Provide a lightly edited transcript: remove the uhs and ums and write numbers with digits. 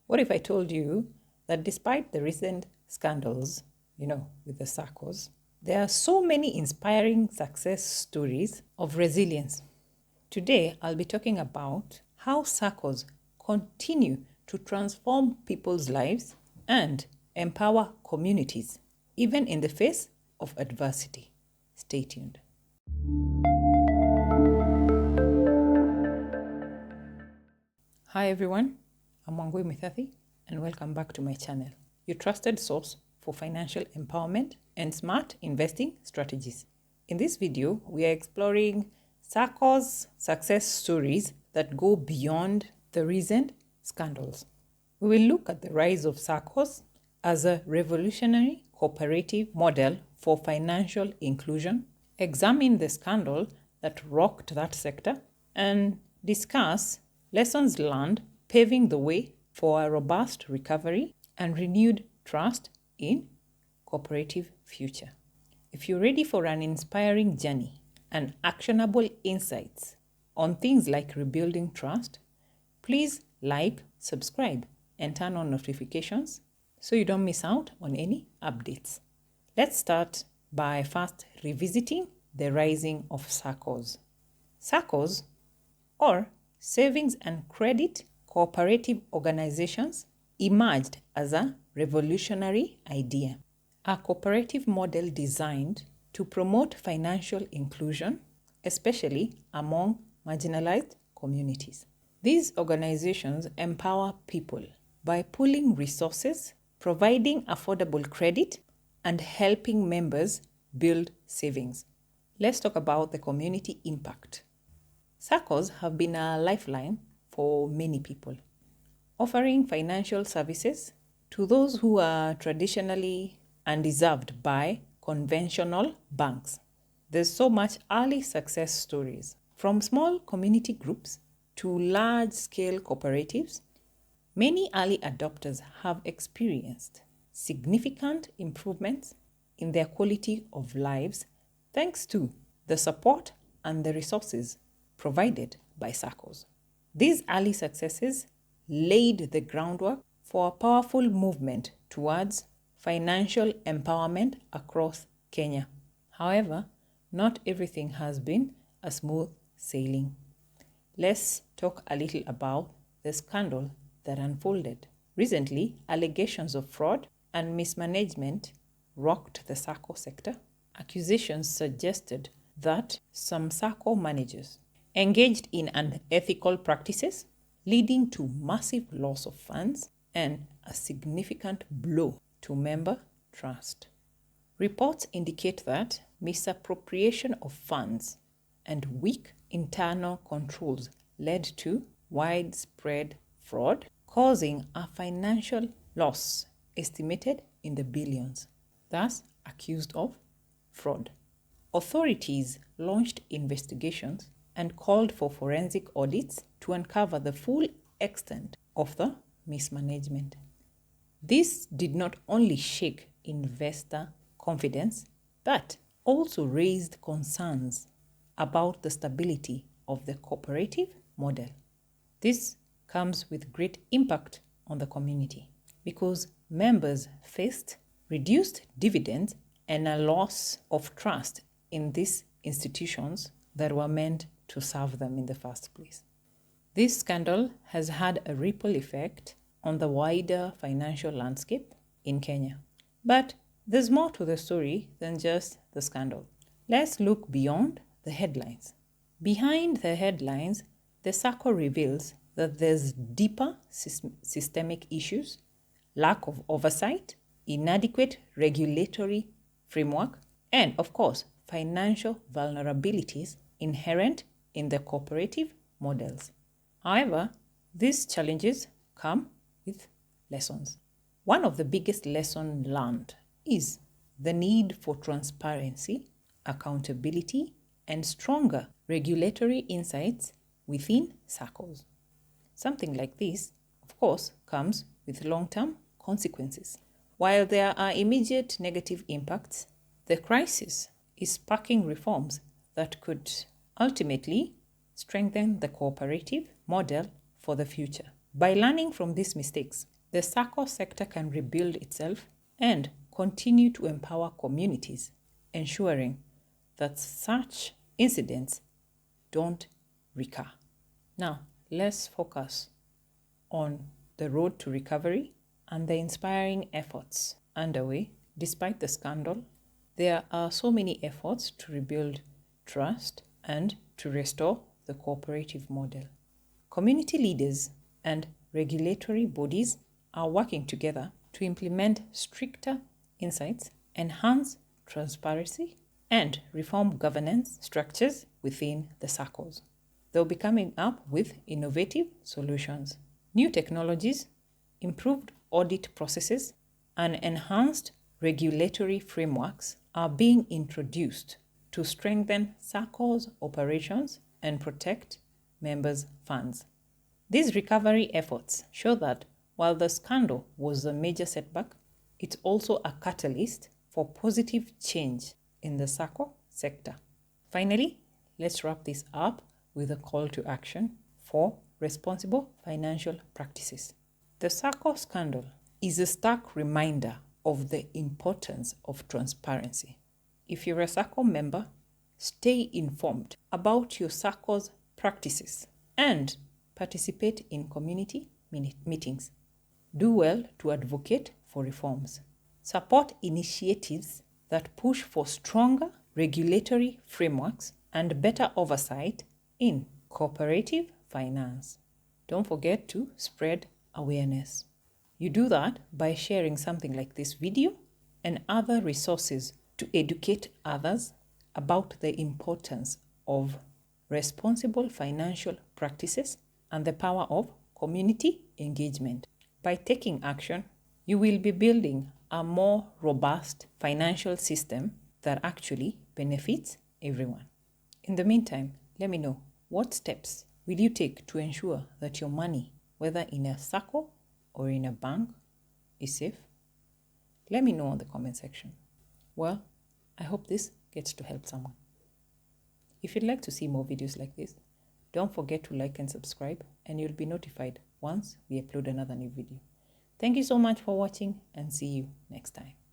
What if I told you that despite the recent scandals, with the SACCOs, there are so many inspiring success stories of resilience? Today, I'll be talking about how SACCOs continue to transform people's lives and empower communities, even in the face of adversity. Stay tuned. Hi everyone, I'm Wangui Mithathi and welcome back to my channel, your trusted source for financial empowerment and smart investing strategies. In this video, we are exploring SACCOs success stories that go beyond the recent scandals. We will look at the rise of SACCOs as a revolutionary cooperative model for financial inclusion, examine the scandal that rocked that sector, and discuss lessons learned, paving the way for a robust recovery and renewed trust in cooperative future. If you're ready for an inspiring journey and actionable insights on things like rebuilding trust, please like, subscribe, and turn on notifications so you don't miss out on any updates. Let's start by first revisiting the rising of SACCOs. SACCOs, or Savings and Credit Cooperative Organizations, emerged as a revolutionary idea, a cooperative model designed to promote financial inclusion, especially among marginalized communities. These organizations empower people by pooling resources, providing affordable credit, and helping members build savings. Let's talk about the community impact. SACCOs have been a lifeline for many people, offering financial services to those who are traditionally undeserved by conventional banks. There's so much early success stories, from small community groups to large-scale cooperatives. Many early adopters have experienced significant improvements in their quality of lives thanks to the support and the resources provided by SACCOs. These early successes laid the groundwork for a powerful movement towards financial empowerment across Kenya. However, not everything has been a smooth sailing. Let's talk a little about the scandal that unfolded. Recently, allegations of fraud and mismanagement rocked the SACCO sector. Accusations suggested that some SACCO managers engaged in unethical practices, leading to massive loss of funds and a significant blow to member trust. Reports indicate that misappropriation of funds and weak internal controls led to widespread fraud, causing a financial loss estimated in the billions, thus accused of fraud. Authorities launched investigations and called for forensic audits to uncover the full extent of the mismanagement. This did not only shake investor confidence, but also raised concerns about the stability of the cooperative model. This comes with great impact on the community because members faced reduced dividends and a loss of trust in these institutions that were meant to serve them in the first place. This scandal has had a ripple effect on the wider financial landscape in Kenya. But there's more to the story than just the scandal. Let's look beyond the headlines. Behind the headlines, the SACCO reveals that there's deeper systemic issues, lack of oversight, inadequate regulatory framework, and of course, financial vulnerabilities inherent in the cooperative models. However, these challenges come with lessons. One of the biggest lessons learned is the need for transparency, accountability, and stronger regulatory insights within SACCOs. Something like this, of course, comes with long-term consequences. While there are immediate negative impacts, the crisis is sparking reforms that could ultimately strengthen the cooperative model for the future. By learning from these mistakes, The SACCO sector can rebuild itself and continue to empower communities, ensuring that such incidents don't recur. Now, let's focus on the road to recovery and the inspiring efforts underway. Despite the scandal, there are so many efforts to rebuild trust and to restore the cooperative model. Community leaders and regulatory bodies are working together to implement stricter insights, enhance transparency, and reform governance structures within the SACCOs. They'll be coming up with innovative solutions. New technologies, improved audit processes, and enhanced regulatory frameworks are being introduced to strengthen SACCOs' operations and protect members' funds. These recovery efforts show that while the scandal was a major setback, it's also a catalyst for positive change in the SACCO sector. Finally, let's wrap this up with a call to action for responsible financial practices. The SACCO scandal is a stark reminder of the importance of transparency. If you're a SACCO member, stay informed about your SACCO's practices and participate in community meetings. Do well to advocate for reforms. Support initiatives that push for stronger regulatory frameworks and better oversight in cooperative finance. Don't forget to spread awareness. You do that by sharing something like this video and other resources to educate others about the importance of responsible financial practices and the power of community engagement. By taking action, you will be building a more robust financial system that actually benefits everyone. In the meantime, let me know, what steps will you take to ensure that your money, whether in a SACCO or in a bank, is safe? Let me know in the comment section. Well, I hope this gets to help someone. If you'd like to see more videos like this, don't forget to like and subscribe, and you'll be notified once we upload another new video. Thank you so much for watching, and see you next time.